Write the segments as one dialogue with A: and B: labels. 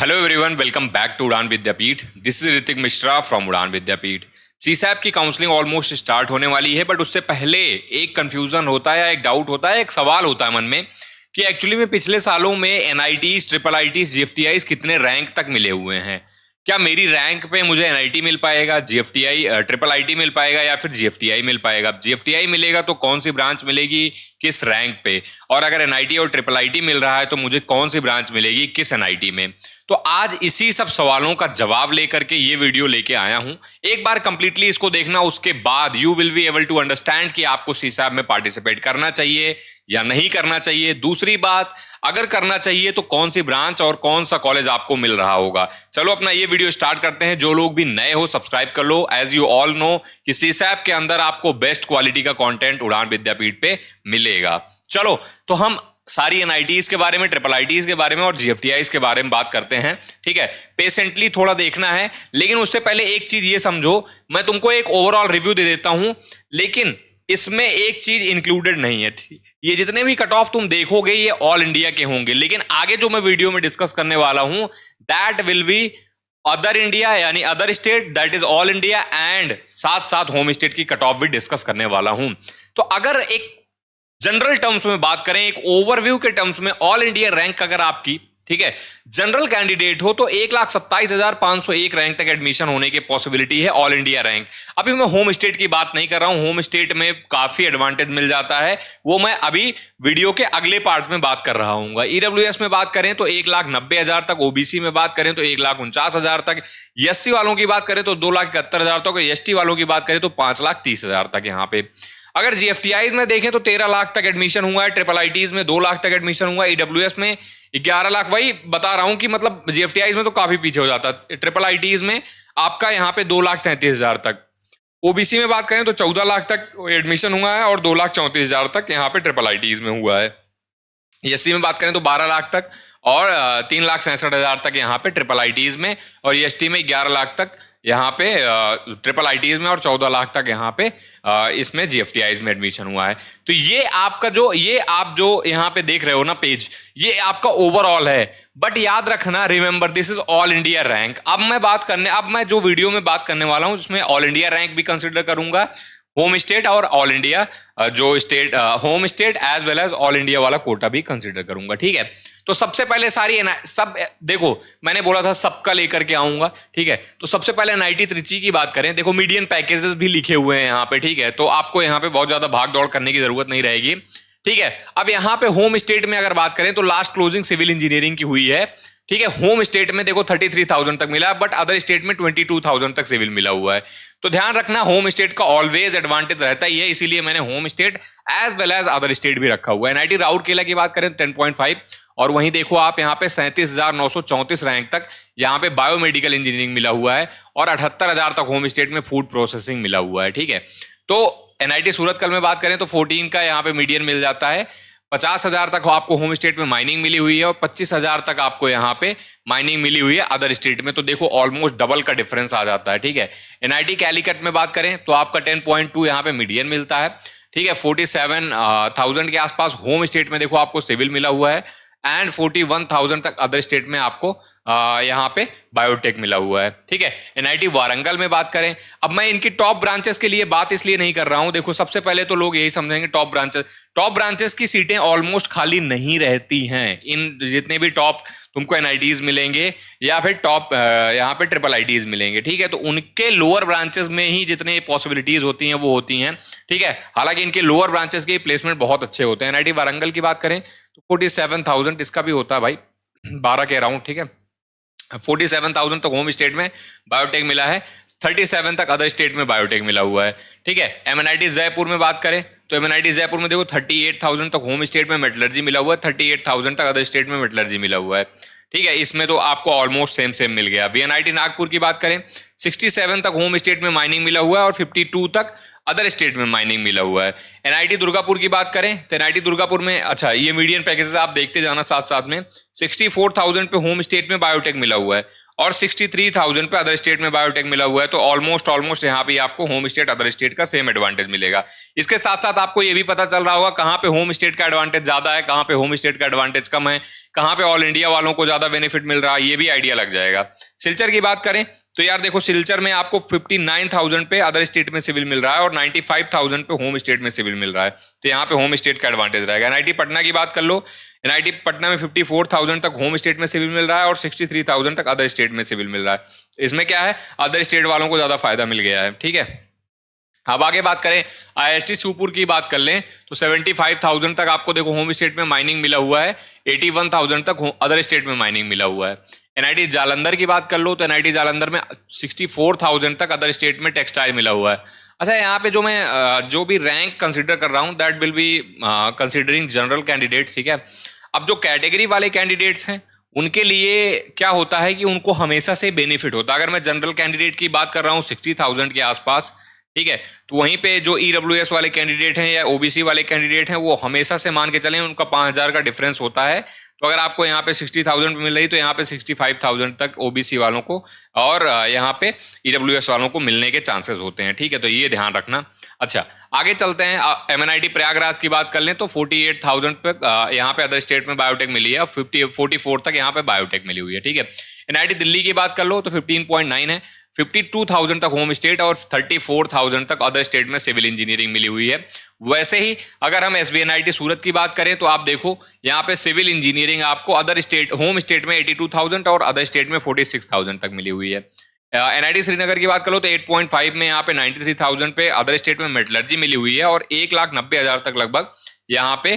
A: Hello everyone, welcome back to Udaan Vidyapeeth. This is Hrithik Mishra from Udaan Vidyapeeth. सीसैप की counselling almost start होने वाली है, बट उससे पहले एक कंफ्यूजन होता है, एक डाउट होता है, एक सवाल होता है मन में कि एक्चुअली में पिछले सालों में एनआईटीज, ट्रिपल आईटीज, जीएफटीआईज कितने रैंक तक मिले हुए हैं। क्या मेरी रैंक पे मुझे एनआईटी मिल पाएगा, जीएफटीआई ट्रिपल आईटी मिल पाएगा या फिर जीएफटीआई मिल पाएगा। जीएफटीआई मिलेगा तो कौन सी ब्रांच मिलेगी, किस रैंक पे, और अगर एनआईटी और ट्रिपल आईटी मिल रहा है तो मुझे कौन सी ब्रांच मिलेगी, किस एनआईटी में। तो आज इसी सब सवालों का जवाब लेकर के ये वीडियो लेके आया हूं। एक बार कंप्लीटली इसको देखना, उसके बाद you will be able to understand कि आपको सीसैप में पार्टिसिपेट करना चाहिए या नहीं करना चाहिए। दूसरी बात, अगर करना चाहिए तो कौन सी ब्रांच और कौन सा कॉलेज आपको मिल रहा होगा। चलो अपना ये वीडियो स्टार्ट करते हैं। जो लोग भी नए हो सब्सक्राइब कर लो। एज यू ऑल नो कि सीसैप के अंदर आपको बेस्ट क्वालिटी का कंटेंट उड़ान विद्यापीठ पे मिलेगा। चलो तो हम सारी एनआईटीज के बारे में, ट्रिपल आईटीज के बारे में और जीएफटीआईज के बारे में बात करते हैं। ठीक है, पेशेंटली थोड़ा देखना है, लेकिन उससे पहले एक चीज ये समझो, मैं तुमको एक ओवरऑल रिव्यू दे देता हूं, लेकिन इसमें एक चीज इंक्लूडेड नहीं है। ये जितने भी कट ऑफ तुम देखोगे ये ऑल इंडिया के होंगे, लेकिन आगे जो मैं वीडियो में डिस्कस करने वाला हूं that will be other India, यानी other state, that is all India, and साथ साथ होम स्टेट की कट ऑफ भी डिस्कस करने वाला हूं। तो अगर एक जनरल टर्म्स में बात करें, एक ओवरव्यू के टर्म्स में, ऑल इंडिया रैंक अगर आपकी, ठीक है, जनरल कैंडिडेट हो तो 1,27,501 रैंक तक एडमिशन होने की पॉसिबिलिटी है, ऑल इंडिया रैंक। अभी मैं होम स्टेट की बात नहीं कर रहा हूं, होम स्टेट में काफी एडवांटेज मिल जाता है, वो मैं अभी वीडियो के अगले पार्ट में बात कर रहा हूं। ईडब्ल्यूएस में बात करें तो 1,90,000 तक, ओबीसी में बात करें तो 1,49,000 तक, एससी वालों की बात करें तो 2,71,000 तक, एसटी वालों की बात करें तो 5,30,000 तक। यहाँ पे अगर जीएफटीआईज में देखें तो 13 लाख तक एडमिशन हुआ है, ट्रिपल आईटीज में 2 लाख तक एडमिशन हुआ है, ईडब्ल्यूएस में 11 लाख। वही बता रहा हूं कि मतलब जीएफटीआईज में तो काफी पीछे हो जाता है, ट्रिपल आईटीज में आपका यहाँ पे 2,33,000 तक। ओबीसी में बात करें तो 14 लाख तक एडमिशन हुआ है और 2,34,000 तक यहाँ पे ट्रिपल आईटीज में हुआ है। एससी में बात करें तो 12 लाख तक और 3,67,000 तक यहाँ पे ट्रिपल आईटीज में, और एसटी में 11 लाख तक यहाँ पे ट्रिपल आईटीज में, और 14 लाख तक यहाँ पे इसमें जीएफटीआईज में एडमिशन हुआ है। तो ये आपका ये आप जो यहाँ पे देख रहे हो ना पेज, ये आपका ओवरऑल है। बट याद रखना, remember this is all India rank. अब मैं जो वीडियो में बात करने वाला हूँ उसमें ऑल इंडिया रैंक भी कंसिडर करूंगा, होम स्टेट और ऑल इंडिया जो state, home state as well as all India वाला कोटा भी कंसिडर करूंगा। ठीक है, तो सबसे पहले सब देखो, मैंने बोला था सबका लेकर के आऊंगा। ठीक है, तो सबसे पहले एनआईटी त्रिची की बात करें, देखो मीडियन पैकेजेस भी लिखे हुए हैं यहाँ पे। ठीक है, तो आपको यहाँ पे बहुत ज्यादा भाग दौड़ करने की जरूरत नहीं रहेगी। ठीक है, अब यहाँ पे होम स्टेट में अगर बात करें तो लास्ट क्लोजिंग सिविल इंजीनियरिंग की हुई है। ठीक है, होम स्टेट में देखो 33,000 तक मिला, बट अदर स्टेट में 22,000 तक सिविल मिला हुआ है। तो ध्यान रखना, होम स्टेट का ऑलवेज एडवांटेज रहता ही है, इसीलिए मैंने home state as well as other state भी रखा हुआ है। एनआईटी राउरकेला की बात करें 10.5, और वहीं देखो आप यहाँ पे 37,934 रैंक तक यहाँ पे बायोमेडिकल इंजीनियरिंग मिला हुआ है, और 78,000 तक होम स्टेट में फूड प्रोसेसिंग मिला हुआ है। ठीक है, तो एनआईटी सूरतकल में बात करें तो 14 का यहाँ पे मीडियन मिल जाता है, 50,000 तक आपको होम स्टेट में माइनिंग मिली हुई है, और 25,000 तक आपको यहाँ पे माइनिंग मिली हुई है अदर स्टेट में। तो देखो ऑलमोस्ट डबल का डिफरेंस आ जाता है। ठीक है, एनआईटी कैलीकट में बात करें तो आपका 10.2 यहाँ पे मीडियन मिलता है। ठीक है, 47,000 के आसपास होम स्टेट में देखो आपको सिविल मिला हुआ है, एंड 41,000 तक अदर स्टेट में आपको यहाँ पे बायोटेक मिला हुआ है। ठीक है, एनआईटी वारंगल में बात करें, अब मैं इनकी टॉप ब्रांचेस के लिए बात इसलिए नहीं कर रहा हूं, देखो सबसे पहले तो लोग यही समझेंगे टॉप ब्रांचेस की सीटें ऑलमोस्ट खाली नहीं रहती हैं। इन जितने भी टॉप तुमको एनआईटीज मिलेंगे या फिर टॉप यहाँ पे ट्रिपल आईटीज मिलेंगे, ठीक है, तो उनके लोअर ब्रांचेस में ही जितने पॉसिबिलिटीज होती हैं वो होती हैं। ठीक है, हालांकि इनके लोअर ब्रांचेस के प्लेसमेंट बहुत अच्छे होते हैं। एनआईटी वारंगल की बात करें तो 47,000 इसका भी होता है भाई, 12 के अराउंड। ठीक है, 47,000 तक होम स्टेट में बायोटेक मिला है, 37 तक अदर स्टेट में बायोटेक मिला हुआ है। ठीक है, एमएनआईटी जयपुर में बात करें तो एमएनआईटी जयपुर में देखो 38,000 तक होम स्टेट में मेटलर्जी मिला हुआ है, 38,000 तक अदर स्टेट में मेटलर्जी मिला हुआ है। ठीक है, इसमें तो आपको ऑलमोस्ट सेम मिल गया। बीएनआईटी नागपुर की बात करें 67 तक होम स्टेट में माइनिंग मिला हुआ है, और 52 तक अदर स्टेट में माइनिंग मिला हुआ है। एनआईटी दुर्गापुर की बात करें तो एनआईटी दुर्गापुर में, अच्छा ये मीडियन पैकेजेस आप देखते जाना साथ साथ में, 64,000 पे होम स्टेट में बायोटेक मिला हुआ है, और 63,000 पे अदर स्टेट में बायोटेक मिला हुआ है। तो ऑलमोस्ट यहाँ पे आपको होम स्टेट अदर स्टेट का सेम एडवांटेज मिलेगा। इसके साथ साथ आपको ये भी पता चल रहा होगा कहाँ पे होम स्टेट का एडवांटेज ज्यादा है, कहाँ पे होम स्टेट का एडवांटेज कम है, कहाँ पे ऑल इंडिया वालों को ज्यादा बेनिफिट मिल रहा है, ये भी आइडिया लग जाएगा। सिलचर की बात करें तो यार देखो, सिलचर में आपको 59,000 पे अदर स्टेट में सिविल मिल रहा है और 95,000 पे होम स्टेट में सिविल मिल रहा है। तो यहाँ पे होम स्टेट का एडवांटेज रहेगा। एनआईटी पटना की बात कर लो, एनआईटी पटना में 54,000 तक होम स्टेट में सिविल मिल रहा है और 63,000 तक अदर स्टेट में सिविल मिल रहा है। इसमें क्या है, अदर स्टेट वालों को ज्यादा फायदा मिल गया है। ठीक है, अब आगे बात करें आईआईटी शिवपुर की बात कर लें तो 75,000 तक आपको देखो होम स्टेट में माइनिंग मिला हुआ है, 81,000 तक अदर स्टेट में माइनिंग मिला हुआ है। एनआईटी जालंधर की बात कर लो तो एनआईटी जालंधर में 64,000 तक अदर स्टेट में टेक्सटाइल मिला हुआ है। अच्छा, यहाँ पे जो मैं जो भी रैंक कंसिडर कर रहा हूँ that will be considering general candidates. ठीक है, अब जो कैटेगरी वाले कैंडिडेट्स हैं उनके लिए क्या होता है कि उनको हमेशा से बेनिफिट होता है। अगर मैं जनरल कैंडिडेट की बात कर रहा हूँ 60,000 के आसपास, ठीक है, तो वहीं पे जो ईडब्ल्यूएस वाले कैंडिडेट हैं या ओबीसी वाले कैंडिडेट हैं वो हमेशा से मान के चलें उनका 5,000 का डिफरेंस होता है। तो अगर आपको यहाँ पे 60,000 मिल रही तो यहाँ पे 65,000 तक ओबीसी वालों को और यहाँ पे ईडब्ल्यूएस वालों को मिलने के चांसेस होते हैं। ठीक है, तो ये ध्यान रखना। अच्छा, आगे चलते हैं। एमएनआईटी प्रयागराज की बात कर लें तो 48,000 पे यहाँ पे अदर स्टेट में बायोटेक मिली है और 44 तक यहाँ पे बायोटेक मिली हुई है। ठीक है, एनआईटी दिल्ली की बात कर लो तो 15.9 है, 52,000 तक होम स्टेट और 34,000 तक अदर स्टेट में सिविल इंजीनियरिंग मिली हुई है। वैसे ही अगर हम एसबीएनआईटी सूरत की बात करें तो आप देखो यहाँ पे सिविल इंजीनियरिंग आपको अदर स्टेट होम स्टेट में 82,000 और अदर स्टेट में 46,000 तक मिली हुई है। एनआईटी श्रीनगर की बात करो तो 8.5 में यहाँ पे 93,000 पे अदर स्टेट में मेटलर्जी मिली हुई है और 1,90,000 तक लगभग यहाँ पे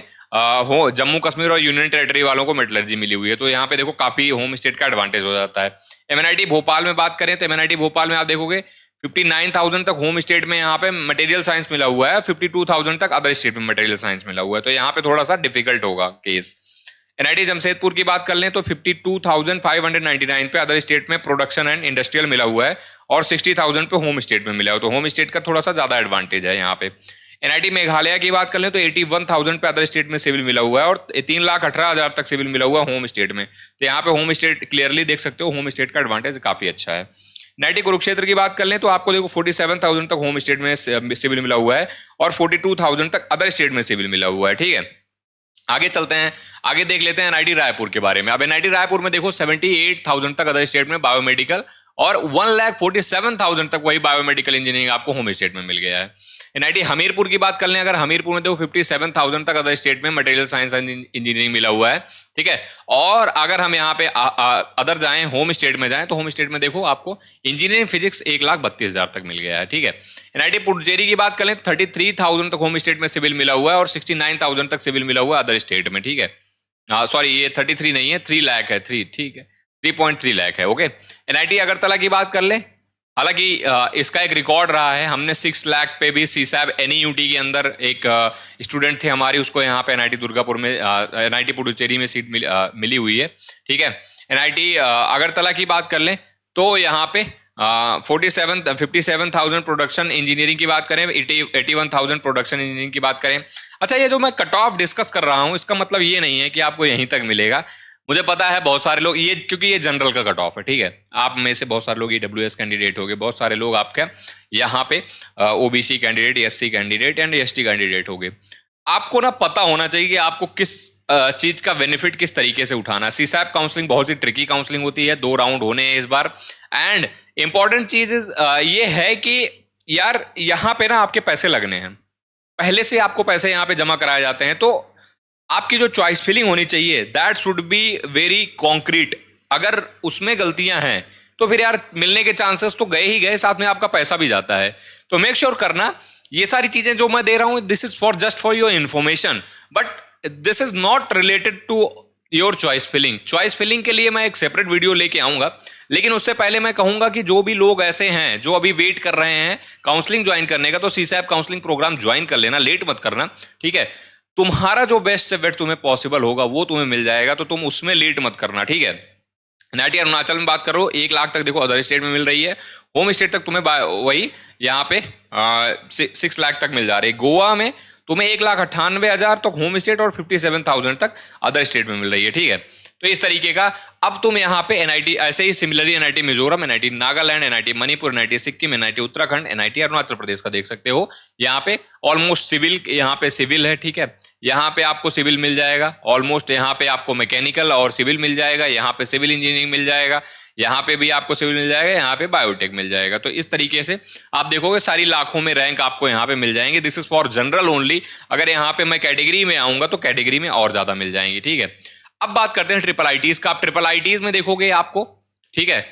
A: हो जम्मू कश्मीर और यूनियन टेरिटरी वालों को मेटलर्जी मिली हुई है। तो यहाँ पे देखो काफी होम स्टेट का एडवांटेज हो जाता है। एमएनआईटी भोपाल में बात करें तो एमएनआईटी भोपाल में आप देखोगे 59,000 तक होम स्टेट में यहाँ पे मटेरियल साइंस मिला हुआ है, 52,000 तक अदर स्टेट में मटेरियल साइंस मिला हुआ है। तो यहाँ पे थोड़ा सा डिफिकल्ट होगा केस। एनआईटी जमशेदपुर की बात कर लें तो 52,599 पे अदर स्टेट में प्रोडक्शन एंड इंडस्ट्रियल मिला हुआ है और 60,000 पे होम स्टेट में मिला हुआ है। तो होम स्टेट का थोड़ा सा ज्यादा एडवांटेज है यहाँ पे। एनआईटी मेघालय की बात कर लें तो 81,000 पे अदर स्टेट में सिविल मिला हुआ है और 3,18,000 तक सिविल मिला हुआ है होम स्टेट में। तो यहाँ पे होम स्टेट क्लियरली देख सकते हो, होम स्टेट का एडवांटेज काफी अच्छा है। एनआईटी कुरुक्षेत्र की बात कर लें तो आपको देखो 47,000 तक होम स्टेट में सिविल मिला हुआ है और 42,000 तक अदर स्टेट में सिविल मिला हुआ है। ठीक है, आगे चलते हैं, आगे देख लेते हैं एनआईटी रायपुर के बारे में। अब एनआईटी रायपुर में देखो 78,000 तक अदर स्टेट में बायोमेडिकल और 1,47,000 तक वही बायोमेडिकल इंजीनियरिंग आपको होम स्टेट में मिल गया है। एनआईटी हमीरपुर की बात कर लें, अगर हमीरपुर में देखो 57,000 तक अदर स्टेट में मटेरियल साइंस एंड इंजीनियरिंग मिला हुआ है। ठीक है, और अगर हम यहाँ पे अदर जाएं, होम स्टेट में जाएं तो होम स्टेट में देखो आपको इंजीनियरिंग फिजिक्स 1,32,000 तक मिल गया है। ठीक है, एनआईटी पुडुचेरी की बात कर लें 33,000 तक होम स्टेट में सिविल मिला हुआ है और 69,000 तक सिविल मिला हुआ है अदर स्टेट में। ठीक है, सॉरी ये 33 नहीं है, 3 लाख है, 3, ठीक है, 3.3 लाख है। ओके, एनआईटी अगरतला की बात कर ले, हालांकि इसका एक रिकॉर्ड रहा है, हमने 6 लाख पे भी सीसैब एनईयूटी के अंदर एक स्टूडेंट थे हमारी, उसको यहाँ पे एनआईटी दुर्गापुर में एनआईटी पुडुचेरी में सीट मिली हुई है। ठीक है, एनआईटी अगरतला की बात कर लें तो यहाँ पे 57,000 प्रोडक्शन इंजीनियरिंग की बात करें, 81,000 प्रोडक्शन इंजीनियरिंग की बात करें। अच्छा, ये जो मैं कट ऑफ डिस्कस कर रहा हूँ इसका मतलब ये नहीं है कि आपको यहीं तक मिलेगा। मुझे पता है बहुत सारे लोग ये, क्योंकि ये जनरल का कट ऑफ है। ठीक है, आप में से बहुत सारे लोग ईडब्ल्यूएस कैंडिडेट हो गए, बहुत सारे लोग आपके यहाँ पे OBC candidate, SC candidate and ST candidate हो गए। आपको ना पता होना चाहिए कि आपको किस चीज का बेनिफिट किस तरीके से उठाना है। सीसैप काउंसलिंग बहुत ही ट्रिकी काउंसलिंग होती है, 2 राउंड होने हैं इस बार। एंड इंपॉर्टेंट चीज ये है कि यार यहाँ पे ना आपके पैसे लगने हैं, पहले से आपको पैसे यहाँ पे जमा कराए जाते हैं। तो आपकी जो चॉइस फिलिंग होनी चाहिए that should be very concrete. अगर उसमें गलतियां हैं तो फिर यार मिलने के चांसेस तो गए ही गए, साथ में आपका पैसा भी जाता है। तो मेक श्योर करना ये सारी चीजें जो मैं दे रहा हूं this is for just for your information, but this is not related to your choice filling. Choice filling के लिए मैं एक सेपरेट वीडियो लेके आऊंगा, लेकिन उससे पहले मैं कहूंगा कि जो भी लोग ऐसे हैं जो अभी वेट कर रहे हैं काउंसलिंग ज्वाइन करने का, तो सीसैप काउंसलिंग प्रोग्राम ज्वाइन कर लेना, लेट मत करना। ठीक है, तुम्हारा जो बेस्ट से बेस्ट तुम्हें पॉसिबल होगा वो तुम्हें मिल जाएगा, तो तुम उसमें लेट मत करना। ठीक है, एनआईटी अरुणाचल में बात करो 1 लाख तक देखो अदर स्टेट में मिल रही है, होम स्टेट तक तुम्हें वही यहाँ पे 6 लाख तक मिल जा रही है। गोवा में तुम्हें 1,98,000 तक होम स्टेट और 57,000 तक अदर स्टेट में मिल रही है। ठीक है, तो इस तरीके का अब तुम यहाँ पे एनआईटी, ऐसे ही similarly NIT Mizoram, NIT Nagaland, NIT Manipur, NIT Sikkim, NIT Uttarakhand, NIT Arunachal Pradesh का देख सकते हो। यहाँ पे ऑलमोस्ट सिविल, यहाँ पे सिविल है, ठीक है, यहाँ पे आपको सिविल मिल जाएगा ऑलमोस्ट, यहाँ पे आपको मैकेनिकल और सिविल मिल जाएगा, यहाँ पे सिविल इंजीनियरिंग मिल जाएगा, यहाँ पे भी आपको सिविल मिल जाएगा, यहाँ पे बायोटेक मिल जाएगा। तो इस तरीके से आप देखोगे सारी लाखों में रैंक आपको यहाँ पे मिल जाएंगे। This is for general only. अगर यहाँ पे मैं कैटेगरी में आऊंगा तो कैटेगरी में और ज्यादा मिल जाएंगी, ठीक है। अब बात करते हैं ट्रिपल आईटीज का। आप ट्रिपल आईटीज में देखोगे आपको, ठीक है,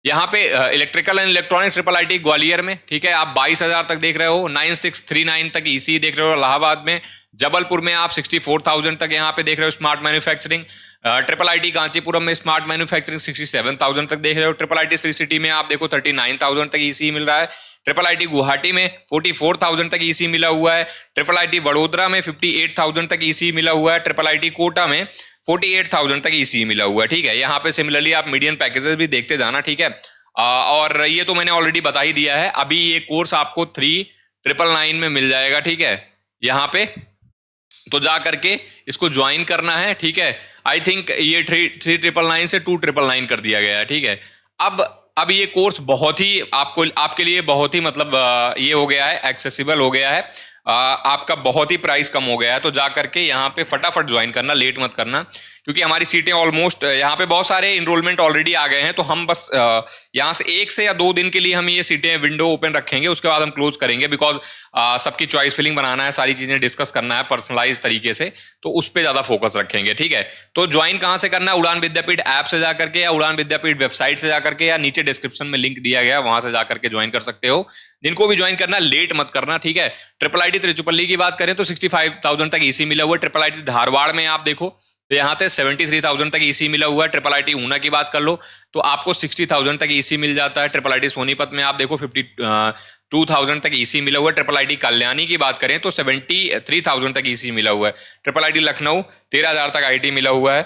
A: यहाँ पे electrical and electronic triple IT Gwalior में, ठीक है, आप 22,000 तक देख रहे हो, 9639 तक ईसी देख रहे हो इलाहाबाद में, जबलपुर में आप 64,000 तक यहाँ पे देख रहे हो smart manufacturing, triple IT Kanchipuram में स्मार्ट मैन्युफैक्चरिंग 67,000 तक देख रहे हो, ट्रिपल आईटी श्री सिटी में आप देखो 39,000 तक ईसी मिल रहा है, ट्रिपल आईटी गुवाहाटी में 44,000 तक ईसी मिला हुआ है, ट्रिपल आईटी वडोदरा में 58,000 तक ईसी मिला हुआ है, ट्रिपल आईटी कोटा में 48,000 तक ईसी मिला हुआ है, ठीक है। यहाँ पे सिमिलरली आप मीडियन पैकेजेस भी देखते जाना, ठीक है। और ये तो मैंने ऑलरेडी बता ही दिया है। अभी ये कोर्स आपको 3,999 में मिल जाएगा, ठीक है, यहाँ पे तो जा करके इसको ज्वाइन करना है, ठीक है। आई थिंक ये 3,999 से 2,999 कर दिया गया है, ठीक है। अब ये कोर्स बहुत ही आपके लिए बहुत ही मतलब ये हो गया है, एक्सेसिबल हो गया है, आपका बहुत ही प्राइस कम हो गया है। तो जा करके यहाँ पे फटाफट ज्वाइन करना, लेट मत करना, क्योंकि हमारी सीटें ऑलमोस्ट यहाँ पे बहुत सारे इनरोलमेंट ऑलरेडी आ गए हैं। तो हम बस यहाँ से 1 से या 2 दिन के लिए हम ये सीटें विंडो ओपन रखेंगे, उसके बाद हम क्लोज करेंगे, बिकॉज सबकी चॉइस फिलिंग बनाना है, सारी चीजें डिस्कस करना है पर्सनलाइज तरीके से, तो उस पर ज्यादा फोकस रखेंगे, ठीक है। तो ज्वाइन कहाँ से करना है? उड़ान विद्यापीठ ऐप से जाकर के या उड़ान विद्यापीठ वेबसाइट से जाकर के, या नीचे डिस्क्रिप्शन में लिंक दिया गया वहां से जाकर के ज्वाइन कर सकते हो। जिनको भी ज्वाइन करना लेट मत करना, ठीक है। ट्रिपल आईटी त्रिचुपल्ली की बात करें तो 65,000 तक ईसी मिला हुआ है। ट्रिपल आईटी धारवाड़ में आप देखो तो यहाँ पे 73,000 तक ईसी मिला हुआ है। ट्रिपल आईटी ऊना की बात कर लो तो आपको 60,000 तक ईसी मिल जाता है। ट्रिपल आईटी सोनीपत में आप देखो 52,000 तक ईसी मिला हुआ है। ट्रिपल आईटी कल्याणी की बात करें तो 73,000 तक ईसी मिला हुआ है। ट्रिपल आईटी लखनऊ 13,000 तक आईटी मिला हुआ है।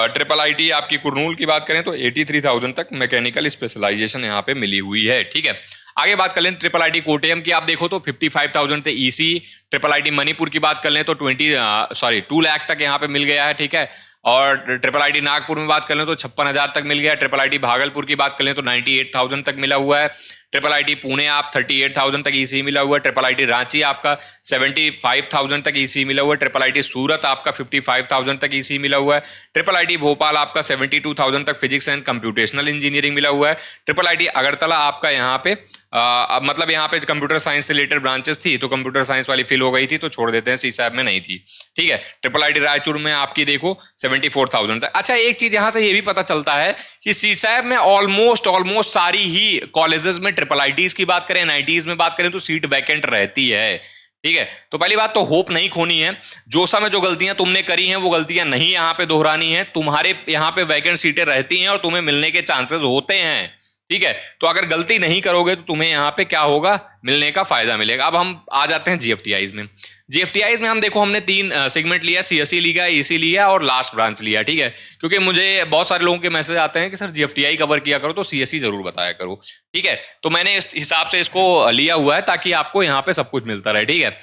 A: ट्रिपल आईटी आपकी कुरनूल की बात करें तो 83,000 तक मैकेनिकल स्पेशलाइजेशन यहाँ पे मिली हुई है, ठीक है। आगे बात कर लें ट्रिपल आईटी कोटेयम की, आप देखो तो 55,000 थे ईसी। ट्रिपल आईटी मणिपुर की बात कर लें तो 2 लाख तक यहाँ पे मिल गया है, ठीक है। और ट्रिपल आईटी नागपुर में बात कर लें तो 56,000 तक मिल गया। ट्रिपल आईटी भागलपुर की बात कर लें तो 98,000 तक मिला हुआ है। ट्रिपल आईटी पुणे आप 38,000 तक ईसी मिला हुआ है। ट्रिपल आईटी रांची आपका 75,000 तक ईसी मिला हुआ है। ट्रिपल आईटी सूरत आपका 55,000 तक ईसी मिला हुआ है। ट्रिपल आईटी भोपाल आपका 72,000 तक फिजिक्स एंड कंप्यूटेशनल इंजीनियरिंग मिला हुआ है। ट्रिपल आईटी अगरतला आपका यहाँ पे मतलब यहाँ पे कंप्यूटर साइंस से रिलेटेड ब्रांचेस थी तो कंप्यूटर साइंस वाली फिल हो गई थी तो छोड़ देते हैं, सीसैब में नहीं थी, ठीक है। ट्रिपल आईटी रायचूर में आपकी देखो 74,000 तक। अच्छा, एक चीज यहाँ से ये भी पता चलता है कि सीसैब में ऑलमोस्ट सारी ही कॉलेजेस में ट्रिपल आईटीज की बात करें, एनआईटीज में बात करें तो सीट वैकेंट रहती है, ठीक है। तो पहली बात तो होप नहीं खोनी है। जोसा में जो गलतियां तुमने करी हैं वो गलतियां नहीं यहाँ पे दोहरानी है। तुम्हारे यहाँ पे वैकेंट सीटें रहती हैं और तुम्हें मिलने के चांसेस होते हैं, ठीक है। तो अगर गलती नहीं करोगे तो तुम्हें यहाँ पे क्या होगा, मिलने का फायदा मिलेगा। अब हम आ जाते हैं जीएफटीआईज में। जीएफटीआईज में हम देखो हमने 3 सेगमेंट लिया, सीएसई लिया, ईसी लिया और लास्ट ब्रांच लिया, ठीक है। क्योंकि मुझे बहुत सारे लोगों के मैसेज आते हैं कि सर जीएफटीआई कवर किया करो तो सीएसई जरूर बताया करो, ठीक है। तो मैंने इस हिसाब से इसको लिया हुआ है ताकि आपको यहाँ पे सब कुछ मिलता रहे, ठीक है।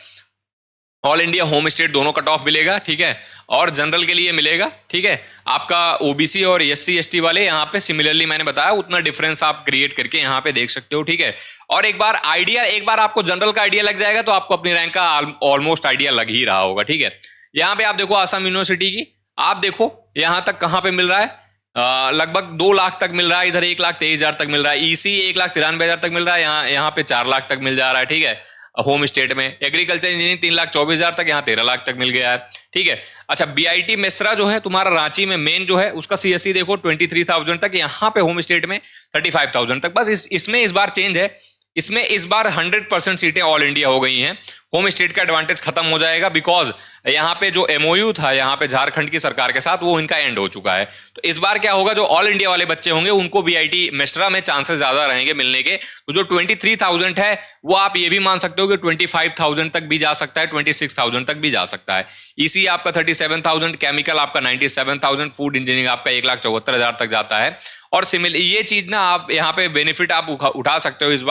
A: ऑल इंडिया होम स्टेट दोनों कट ऑफ मिलेगा, ठीक है। और जनरल के लिए मिलेगा, ठीक है। आपका ओबीसी और एससी एसटी वाले यहाँ पे सिमिलरली मैंने बताया उतना डिफरेंस आप क्रिएट करके यहाँ पे देख सकते हो, ठीक है। और एक बार आपको जनरल का आइडिया लग जाएगा तो आपको अपनी रैंक का ऑलमोस्ट आइडिया लग ही रहा होगा, ठीक है। यहाँ पे आप देखो आसाम यूनिवर्सिटी की, आप देखो यहाँ तक कहाँ पे मिल रहा है, लगभग 2 लाख तक मिल रहा है। इधर 1,23,000 तक मिल रहा है। ईसी 1,93,000 तक मिल रहा है, यहाँ पे 4 लाख तक मिल जा रहा है, ठीक है। होम स्टेट में एग्रीकल्चर इंजीनियरिंग 3,24,000 तक, यहाँ 13 लाख तक मिल गया है, ठीक है। अच्छा, बीआईटी मेसरा जो है तुम्हारा रांची में मेन जो है उसका सीएससी देखो 23,000 तक, यहाँ पे होम स्टेट में 35,000 तक। बस इसमें इस बार चेंज है, इसमें इस बार 100% सीटें ऑल इंडिया हो गई हैं। होम स्टेट का एडवांटेज खत्म हो जाएगा बिकॉज यहाँ पे जो एमओयू था यहाँ पे झारखंड की सरकार के साथ वो इनका एंड हो चुका है। तो इस बार क्या होगा, जो ऑल इंडिया वाले बच्चे होंगे उनको बीआईटी मेसरा में चांसेस ज्यादा रहेंगे मिलने के। तो जो 23,000 है वो आप ये भी मान सकते हो कि 25,000 तक भी जा सकता है, 26,000 तक भी जा सकता है। ईसी आपका 37,000, केमिकल आपका 97,000, फूड इंजीनियरिंग आपका 1,74,000 तक जाता है। और सिमिलर ये चीज ना आप यहाँ पे बेनिफिट आप उठा सकते हो। इस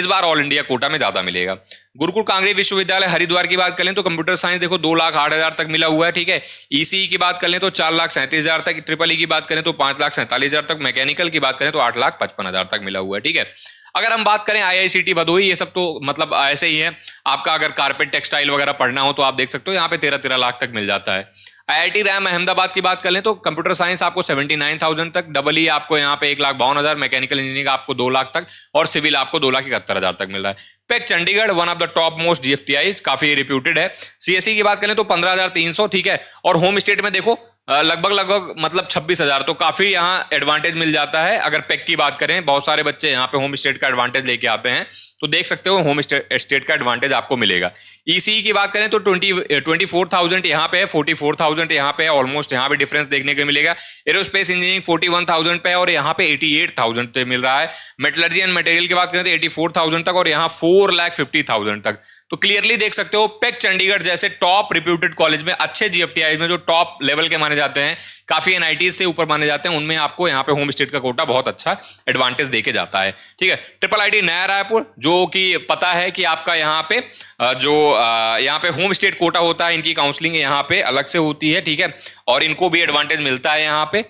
A: बार ऑल इंडिया कोटा में ज्यादा मिलेगा। गुरुकुल कांगड़ी विश्वविद्यालय हरिद्वार की बात करें तो कंप्यूटर साइंस देखो 2,08,000 तक मिला हुआ है, ठीक है। ईसीई की बात करें तो 4,37,000 तक, ट्रिपल ई की बात करें तो 5,47,000 तक, मैकेनिकल की बात करें तो 8,55,000 तक मिला हुआ है, ठीक है। अगर हम बात करें आईआईसीटी भदोही, ये सब तो मतलब ऐसे ही है। आपका अगर कारपेट टेक्सटाइल वगैरह पढ़ना हो तो आप देख सकते हो यहाँ पे 13-13 लाख तक मिल जाता है। आईआईटी रैम अहमदाबाद की बात कर लें तो कंप्यूटर साइंस आपको 79,000 तक, डबल ई आपको यहाँ पे 1,52,000, मैकेनिकल इंजीनियरिंग आपको 2 लाख तक और सिविल आपको 2,71,000 तक मिल रहा है। Pack Chandigarh one of the top most GFTI, काफी रिप्यूटेड है। सीएसई की बात करें तो 15,300, ठीक है। और होम स्टेट में देखो लगभग मतलब 26,000, तो काफी यहाँ एडवांटेज मिल जाता है। अगर पेक की बात करें, बहुत सारे बच्चे यहाँ पे होम स्टेट का एडवांटेज लेके आते हैं, तो देख सकते हो होम स्टेट का एडवांटेज आपको मिलेगा। ईसीई की बात करें तो 24,000 यहाँ पे है, 44,000 यहाँ पे है, ऑलमोस्ट यहाँ पे डिफरेंस देखने को मिलेगा। एरोस्पेस इंजीनियरिंग 41,000 पे और यहाँ पे 88,000 पे मिल रहा है। मेटलर्जी एंड मटेरियल की बात करें तो 84,000 तक और यहाँ 4,50,000 तक। तो क्लियरली देख सकते हो पेक चंडीगढ़ जैसे टॉप रिप्यूटेड कॉलेज में, अच्छे जीएफटीआई में जो टॉप लेवल के माने जाते हैं, काफी एनआईटी से ऊपर माने जाते हैं, उनमें आपको यहाँ पे होम स्टेट का कोटा बहुत अच्छा एडवांटेज देके जाता है, ठीक है। ट्रिपल आईटी नया रायपुर, जो कि पता है कि आपका यहाँ पे यहाँ पे होम स्टेट कोटा होता है, इनकी काउंसलिंग यहाँ पे अलग से होती है, ठीक है। और इनको भी एडवांटेज मिलता है यहाँ पे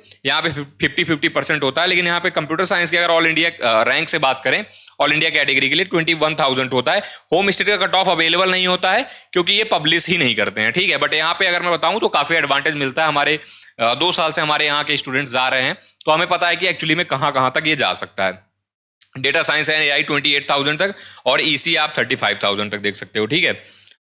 A: 50-50% होता है। लेकिन यहाँ पे कंप्यूटर साइंस की अगर ऑल इंडिया रैंक से बात करें, ऑल इंडिया कैटेगरी के लिए 21,000 होता है। होम स्टेट का कट ऑफ अवेलेबल नहीं होता है क्योंकि ये पब्लिश ही नहीं करते हैं, ठीक है। बट यहाँ पे अगर मैं बताऊं तो काफी एडवांटेज मिलता है। हमारे 2 साल से हमारे यहाँ के स्टूडेंट्स जा रहे हैं, तो हमें पता है कि एक्चुअली में कहाँ कहाँ तक ये जा सकता है। डेटा साइंस एंड एआई 28,000 तक और ईसी आप 35,000 तक देख सकते हो, ठीक है।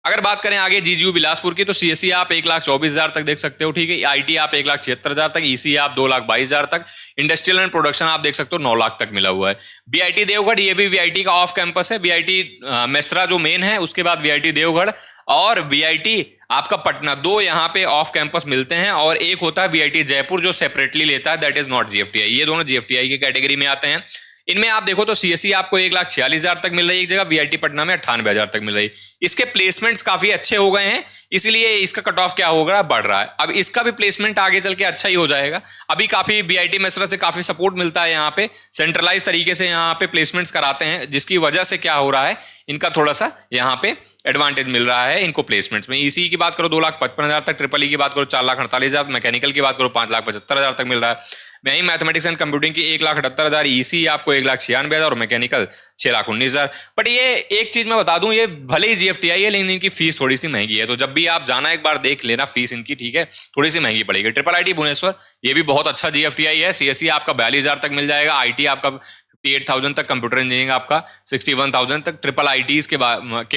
A: अगर बात करें आगे जीजीयू बिलासपुर की, तो सीएससी आप 1,24,000 तक देख सकते हो, ठीक है। आईटी आप 1,76,000 तक, ईसी आप 2,22,000 तक, इंडस्ट्रियल एंड प्रोडक्शन आप देख सकते हो 9 लाख तक मिला हुआ है। बीआईटी देवगढ़, ये भी वीआईटी का ऑफ कैंपस है। बीआईटी मेसरा जो मेन है, उसके बाद वीआईटी देवगढ़ और बीआईटी आपका पटना, 2 यहाँ पे ऑफ कैंपस मिलते हैं और एक होता है बीआईटी जयपुर जो सेपरेटली लेता है, दैट इज नॉट जीएफटीआई। ये दोनों जीएफटीआई की कैटेगरी में आते हैं। इनमें आप देखो तो सीएससी आपको 1,46,000 तक मिल रही है एक जगह, वीआईटी पटना में 98,000 तक मिल रही है। इसके प्लेसमेंट्स काफी अच्छे हो गए हैं, इसीलिए इसका कट ऑफ क्या होगा, बढ़ रहा है। अब इसका भी प्लेसमेंट आगे चल के अच्छा ही हो जाएगा। अभी काफी बीआईटी मेसरा से काफी सपोर्ट मिलता है, यहाँ पे सेंट्रलाइज तरीके से यहाँ पे प्लेसमेंट्स कराते हैं, जिसकी वजह से क्या हो रहा है, इनका थोड़ा सा यहाँ पे एडवांटेज मिल रहा है इनको प्लेसमेंट्स में। ईसी की बात करो 2,55,000 तक, ट्रिपल ई की बात करो 4,48,000, मैकेनिकल की बात करो 5,75,000 तक मिल रहा है। वहीं मैथमेटिक्स एंड कंप्यूटिंग की 1,78,000, ईसी आपको 1,96,000 और मैकेनिकल 6,19,000। बट ये एक चीज मैं बता दूं, ये भले ही जीएफटीआई है लेकिन इनकी फीस थोड़ी सी महंगी है, तो जब भी आप जाना एक बार देख लेना फीस इनकी, ठीक है, थोड़ी सी महंगी पड़ेगी। ट्रिपल आईटी भुवनेश्वर, ये भी बहुत अच्छा जीएफटीआई है। सीएससी आपका 42,000 तक मिल जाएगा, आईटी आपका 58,000 तक, कंप्यूटर इंजीनियरिंग आपका 61,000 तक। ट्रिपल आईटीज के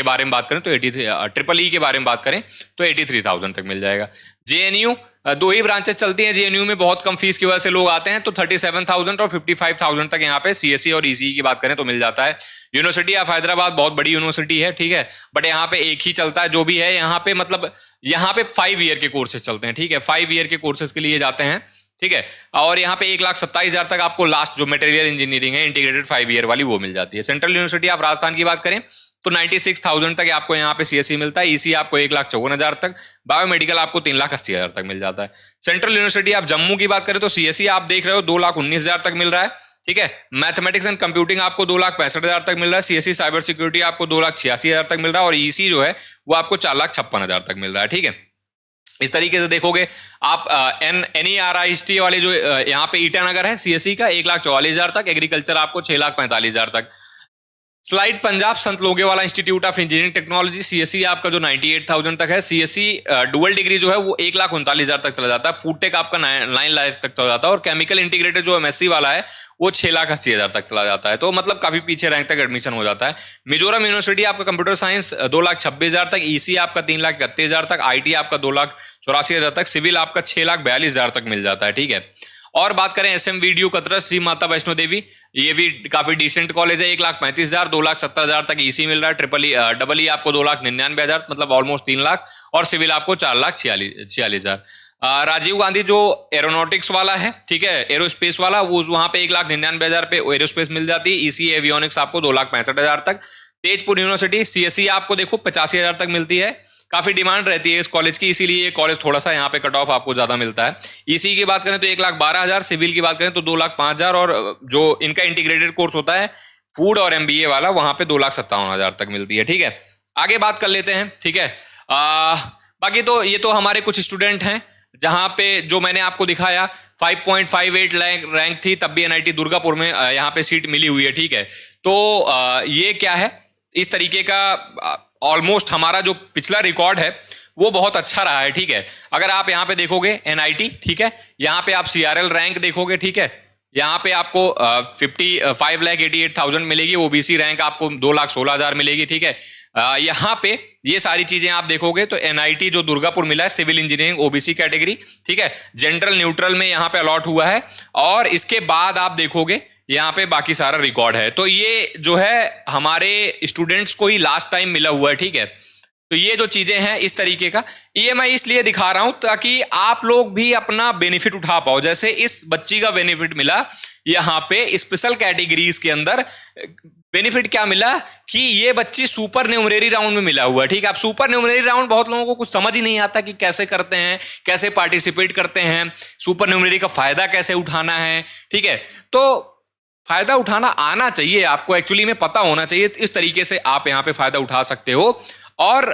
A: बारे में बात करें तो 83, ट्रिपल ई के बारे में बात करें तो 83,000 तक मिल जाएगा। जेएनयू 2 ही ब्रांचेस चलती हैं जेएनयू में, बहुत कम फीस की वजह से लोग आते हैं, तो 37,000 और 55,000 तक यहाँ पे सीएससी और ईसीई की बात करें तो मिल जाता है। यूनिवर्सिटी ऑफ हैदराबाद बहुत बड़ी यूनिवर्सिटी है, ठीक है, बट यहाँ पे एक ही चलता है जो भी है यहाँ पे, मतलब यहाँ पे 5 ईयर के कोर्सेज चलते हैं, ठीक है, 5 ईयर के कोर्सेज के लिए जाते हैं, ठीक है। और यहाँ पे 1,27,000 तक आपको लास्ट जो मटेरियल इंजीनियरिंग है इंटीग्रेटेड 5 ईयर वाली वो मिल जाती है। सेंट्रल यूनिवर्सिटी ऑफ राजस्थान की बात करें तो 96,000 तक आपको यहाँ पे सीएससी मिलता है, ईसी आपको 1,54,000 तक, बायोमेडिकल आपको 3,80,000 तक मिल जाता है। सेंट्रल यूनिवर्सिटी ऑफ जम्मू की बात करें तो सीएससी आप देख रहे हो 2,19,000 तक मिल रहा है, ठीक है। मैथमेटिक्स एंड कंप्यूटिंग आपको 2,65,000 तक मिल रहा है, सीएससी साइबर सिक्योरिटी आपको 2,86,000 तक मिल रहा है और ईसी जो है वो आपको 4,56,000 तक मिल रहा है, ठीक है। इस तरीके से देखोगे आप एनईआरआईएसटी वाले जो यहाँ पे ईटानगर है सीएससी का 1,44,000 तक, एग्रीकल्चर आपको 6,45,000 तक। Slide Punjab Sant Longowal institute of engineering technology CSC आपका जो 98,000 तक है। सीएससी डुअल डिग्री जो है वो 1,39,000 तक चला जाता है। फूडटेक आपका 9 लाख तक चला जाता है और केमिकल इंटीग्रेटेड जो एमएससी वाला है वो 6,80,000 तक चला जाता है, तो मतलब काफी पीछे रैंक तक एडमिशन हो जाता है। मिजोरम यूनिवर्सिटी आपका कंप्यूटर साइंस 2,26,000 तक, ईसी आपका 3,31,000 तक, आईटी आपका 2,84,000 तक, सिविल आपका 6,42,000 तक मिल जाता है, ठीक है। और बात करें एसएम वीडियो कतरा श्री माता वैष्णो देवी, ये भी काफी डिसेंट कॉलेज है, 1,35,000, 2,70,000 तक ईसी मिल रहा है, ट्रिपल ई डबल ई आपको 2,99,000, मतलब ऑलमोस्ट 3 लाख और सिविल आपको 4,46,000। राजीव गांधी जो एरोनॉटिक्स वाला है, ठीक है, एरोस्पेस वाला, वो वहां पे 1,99,000 पे एरोस्पेस मिल जाती है। ईसी एवियोनिक्स आपको 2,65,000 तक। तेजपुर यूनिवर्सिटी सीएससी आपको देखो 85,000 तक मिलती है, काफी डिमांड रहती है इस कॉलेज की, इसीलिए ये कॉलेज थोड़ा सा यहाँ पे कट ऑफ आपको ज्यादा मिलता है। ईसी की बात करें तो 1,12,000, सिविल की बात करें तो 2,05,000 और जो इनका इंटीग्रेटेड कोर्स होता है फूड और एमबीए वाला वहां पे 2,57,000 तक मिलती है, ठीक है। आगे बात कर लेते हैं, ठीक है। बाकी तो ये तो हमारे कुछ स्टूडेंट हैं जहां पे जो मैंने आपको दिखाया 5.58 रैंक थी, तब भी एनआईटी दुर्गापुर में यहाँ पे सीट मिली हुई है, ठीक है। तो ये क्या है, इस तरीके का ऑलमोस्ट हमारा जो पिछला रिकॉर्ड है वो बहुत अच्छा रहा है, ठीक है। अगर आप यहाँ पे देखोगे एनआईटी, ठीक है, यहाँ पे आप सीआरएल रैंक देखोगे, ठीक है, यहाँ पे आपको 55,88,000 मिलेगी, ओबीसी रैंक आपको 2,16,000 मिलेगी, ठीक है। यहाँ पे ये सारी चीजें आप देखोगे तो एनआईटी जो दुर्गापुर मिला है सिविल इंजीनियरिंग ओबीसी कैटेगरी, ठीक है, जनरल न्यूट्रल में यहाँ पे अलॉट हुआ है, और इसके बाद आप देखोगे यहाँ पे बाकी सारा रिकॉर्ड है। तो ये जो है हमारे स्टूडेंट्स को ही लास्ट टाइम मिला हुआ है, ठीक है। तो ये जो चीजें हैं इस तरीके का ईएमआई इसलिए दिखा रहा हूं ताकि आप लोग भी अपना बेनिफिट उठा पाओ। जैसे इस बच्ची का बेनिफिट मिला यहाँ पे स्पेशल कैटेगरीज के अंदर, बेनिफिट क्या मिला कि ये बच्ची सुपर न्यूमरेरी राउंड में मिला हुआ है, ठीक है। अब सुपर न्यूमरेरी राउंड बहुत लोगों को कुछ समझ ही नहीं आता कि कैसे करते हैं, कैसे पार्टिसिपेट करते हैं, सुपर न्यूमरेरी का फायदा कैसे उठाना है, ठीक है। तो फायदा उठाना आना चाहिए आपको, एक्चुअली में पता होना चाहिए, इस तरीके से आप यहाँ पे फायदा उठा सकते हो। और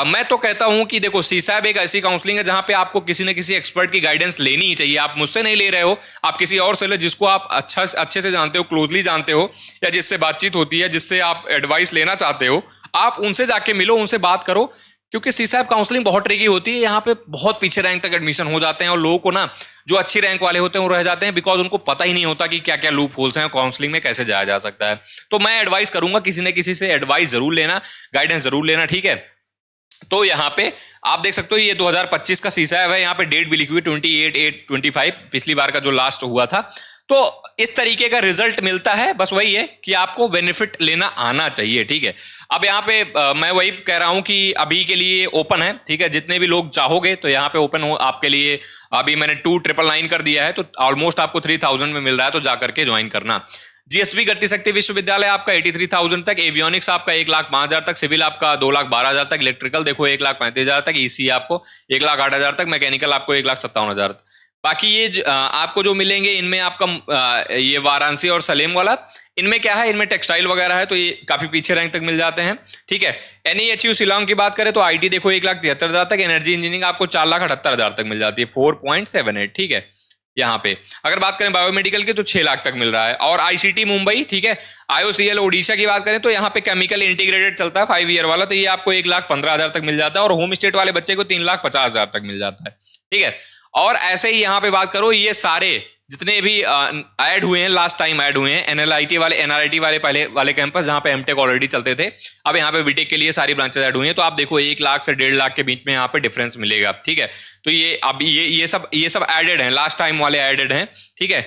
A: मैं तो कहता हूं कि देखो सीसैब एक ऐसी काउंसलिंग है जहां पे आपको किसी न किसी एक्सपर्ट की गाइडेंस लेनी ही चाहिए। आप मुझसे नहीं ले रहे हो, आप किसी और से लो जिसको आप अच्छे से जानते हो, क्लोजली जानते हो, या जिससे बातचीत होती है, जिससे आप एडवाइस लेना चाहते हो, आप उनसे जाके मिलो, उनसे बात करो। क्योंकि सीसैब काउंसलिंग बहुत ट्रिकी होती है, यहाँ पे बहुत पीछे रैंक तक एडमिशन हो जाते हैं, और लोगों को ना जो अच्छी रैंक वाले होते हैं वो रह जाते हैं, बिकॉज उनको पता ही नहीं होता कि क्या क्या लूप होल्स हैं, काउंसलिंग में कैसे जाया जा सकता है। तो मैं एडवाइस करूंगा किसी न किसी से एडवाइस जरूर लेना, गाइडेंस जरूर लेना, ठीक है। तो यहाँ पे आप देख सकते हो ये 2025 का सीसैब है, यहाँ पे डेट भी लिखी हुई 28/8/25, पिछली बार का जो लास्ट हुआ था। तो इस तरीके का रिजल्ट मिलता है, बस वही है कि आपको बेनिफिट लेना आना चाहिए, ठीक है। अब यहाँ पे मैं वही कह रहा हूं कि अभी के लिए ओपन है, ठीक है, जितने भी लोग चाहोगे तो यहाँ पे ओपन हो आपके लिए। अभी मैंने 2,999 कर दिया है, तो ऑलमोस्ट आपको 3,000 में मिल रहा है, तो जाकर के ज्वाइन करना। जीएसबी गति शक्ति विश्वविद्यालय आपका 83,000 तक, एवियोनिक्स आपका 1,05,000 तक, सिविल आपका 2,12,000 तक, इलेक्ट्रिकल देखो 1,35,000 तक, ईसी आपको 1,08,000 तक, मैकेनिकल आपको 1,57,000 तक। बाकी ये आपको जो मिलेंगे इनमें आपका ये वाराणसी और सलेम वाला, इनमें क्या है, इनमें टेक्सटाइल वगैरह है, तो ये काफी पीछे रैंक तक मिल जाते हैं, ठीक है। एनईएचयू शिलोंग की बात करें तो आईटी देखो 1,73,000 तक, एनर्जी इंजीनियरिंग आपको 4,78,000 तक मिल जाती है, 4.78, ठीक है। यहाँ पे अगर बात करें बायोमेडिकल की तो 6 लाख तक मिल रहा है, और आईसीटी मुंबई, ठीक है, आईओसीएल ओडिशा की बात करें तो यहाँ पे केमिकल इंटीग्रेटेड चलता है 5 ईयर वाला, तो ये आपको 1,15,000 तक मिल जाता है, और होम स्टेट वाले बच्चे को 3,50,000 तक मिल जाता है, ठीक है। और ऐसे ही यहाँ पे बात करो, ये सारे जितने भी ऐड हुए हैं, लास्ट टाइम ऐड हुए हैं, एनएलआईटी वाले, एनआरआईटी वाले पहले वाले कैंपस जहां पे एमटेक ऑलरेडी चलते थे, अब यहाँ पे बीटेक के लिए सारी ब्रांचेस ऐड हुई हैं। तो आप देखो 1 लाख से 1.5 लाख के बीच में यहाँ पे डिफरेंस मिलेगा, ठीक है। तो ये अब ये सब एडेड हैं, लास्ट टाइम वाले एडेड हैं, ठीक है,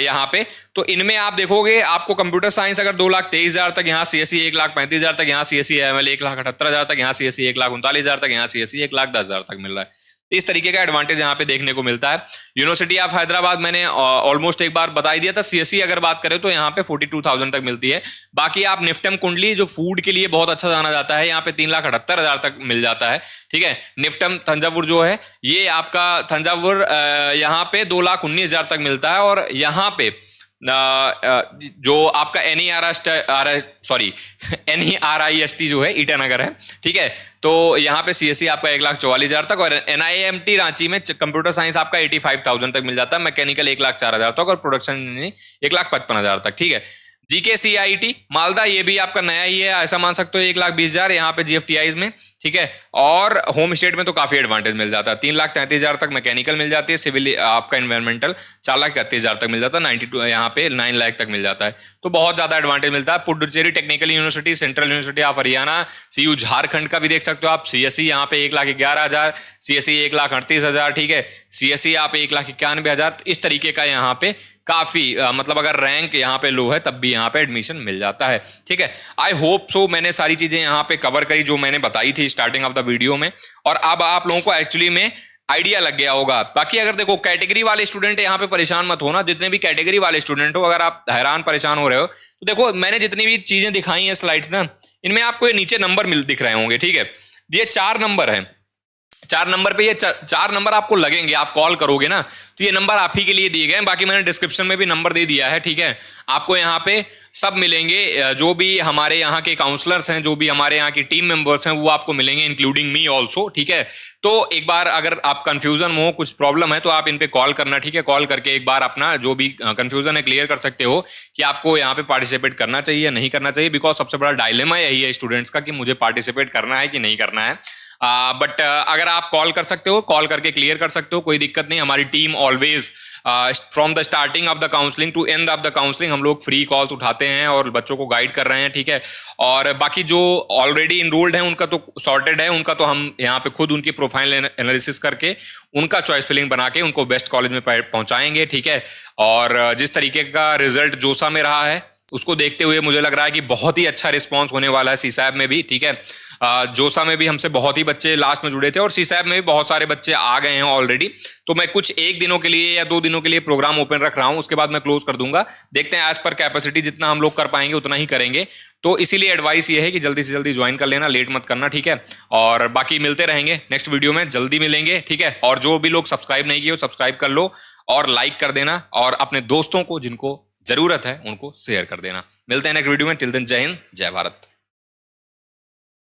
A: यहाँ पे। तो इनमें आप देखोगे आपको कंप्यूटर साइंस अगर 2,23,000 तक, यहाँ सीएससी 1,35,000 तक, यहाँ सीएससी एमएल 1,78,000 तक, यहाँ सीएससी 1,39,000 तक, यहाँ सीएससी 1,10,000 तक मिल रहा है। इस तरीके का एडवांटेज यहाँ पे देखने को मिलता है। यूनिवर्सिटी ऑफ हैदराबाद मैंने ऑलमोस्ट एक बार बता ही दिया था, सीएससी अगर बात करें तो यहाँ पे 42,000 तक मिलती है। बाकी आप निफ्टम कुंडली जो फूड के लिए बहुत अच्छा जाना जाता है, यहाँ पे 3,78,000 तक मिल जाता है, ठीक है। निफ्टम तंजावुर जो है ये आपका तंजावुर यहाँ पे 2,19,000 तक मिलता है, और यहाँ पे जो आपका NERIST जो है ईटानगर है, ठीक है। तो यहाँ पे सीएससी आपका 1,44,000 तक, और NIMT रांची में कंप्यूटर साइंस आपका 85,000 तक मिल जाता है, मैकेनिकल 1,04,000 तक, और प्रोडक्शन 1,55,000 तक, ठीक है। जीके सीआईटी मालदा ये भी आपका नया ही है, ऐसा मान सकते हो 1,20,000 यहाँ पे जीएफटीआईज में, ठीक है। और होम स्टेट में तो काफी एडवांटेज मिल जाता है, 3,33,000 तक मैकेनिकल मिल जाती है, सिविल आपका इन्वायरमेंटल 4,31,000 तक मिल जाता है, 92 यहाँ पे 9 लाख तक मिल जाता है। तो बहुत ज्यादा एडवांटेज मिलता है। Puducherry technical university, central university of Haryana, CU Jharkhand का भी देख सकते हो आप, सीएससी यहाँ पे 1,11,000, सीएससी 1,38,000, ठीक है, सीएससी आप 1,91,000। इस तरीके का यहाँ पे काफी मतलब अगर रैंक यहाँ पे लो है तब भी यहाँ पे एडमिशन मिल जाता है, ठीक है। आई होप सो मैंने सारी चीजें यहाँ पे कवर करी जो मैंने बताई थी स्टार्टिंग ऑफ द वीडियो में, और अब आप लोगों को एक्चुअली में आइडिया लग गया होगा। बाकी अगर देखो कैटेगरी वाले स्टूडेंट यहाँ पे परेशान मत होना, जितने भी कैटेगरी वाले स्टूडेंट हो, अगर आप हैरान परेशान हो रहे हो तो देखो मैंने जितनी भी चीजें दिखाई हैं स्लाइड्स ना, इनमें आपको ये नीचे नंबर दिख रहे होंगे, ठीक है। ये 4 नंबर है, 4 नंबर पे ये 4 नंबर आपको लगेंगे, आप कॉल करोगे ना तो ये नंबर आप ही के लिए दिए गए हैं। बाकी मैंने डिस्क्रिप्शन में भी नंबर दे दिया है, ठीक है। आपको यहाँ पे सब मिलेंगे, जो भी हमारे यहाँ के काउंसलर्स हैं, जो भी हमारे यहाँ की टीम मेंबर्स हैं, वो आपको मिलेंगे, इंक्लूडिंग मी ऑल्सो, ठीक है। तो एक बार अगर आप कंफ्यूजन में हो, कुछ प्रॉब्लम है, तो आप इन पे कॉल करना, ठीक है। कॉल करके एक बार अपना जो भी कंफ्यूजन है क्लियर कर सकते हो कि आपको यहाँ पे पार्टिसिपेट करना चाहिए या नहीं करना चाहिए। बिकॉज सबसे बड़ा डायलेमा यही है स्टूडेंट्स का कि मुझे पार्टिसिपेट करना है कि नहीं करना है। बट अगर आप कॉल कर सकते हो, कॉल करके क्लियर कर सकते हो, कोई दिक्कत नहीं। हमारी team always from the starting of the counselling to end of the counselling हम लोग फ्री कॉल्स उठाते हैं और बच्चों को गाइड कर रहे हैं, ठीक है। और बाकी जो ऑलरेडी इनरोल्ड हैं उनका तो सॉर्टेड है, उनका तो हम यहाँ पे खुद उनकी प्रोफाइल एनालिसिस करके उनका चॉइस फिलिंग बना के उनको बेस्ट कॉलेज में पहुंचाएंगे, ठीक है। और जिस तरीके का रिजल्ट जोसा में रहा है उसको देखते हुए मुझे लग रहा है कि बहुत ही अच्छा रिस्पॉन्स होने वाला है सीसैप में भी, ठीक है। जोसा में भी हमसे बहुत ही बच्चे लास्ट में जुड़े थे और सीसैप में भी बहुत सारे बच्चे आ गए हैं ऑलरेडी। तो मैं कुछ 1 दिनों के लिए या 2 दिनों के लिए प्रोग्राम ओपन रख रहा हूं, उसके बाद मैं क्लोज कर दूंगा। देखते हैं एज पर कैपेसिटी जितना हम लोग कर पाएंगे उतना ही करेंगे। तो इसीलिए एडवाइस ये है कि जल्दी से जल्दी ज्वाइन कर लेना, लेट मत करना, ठीक है। और बाकी मिलते रहेंगे नेक्स्ट वीडियो में, जल्दी मिलेंगे, ठीक है। और जो भी लोग सब्सक्राइब नहीं किए हो सब्सक्राइब कर लो और लाइक कर देना और अपने दोस्तों को जिनको जरूरत है उनको शेयर कर देना। मिलते हैं नेक्स्ट वीडियो में, टिल देन जय हिंद, जय भारत।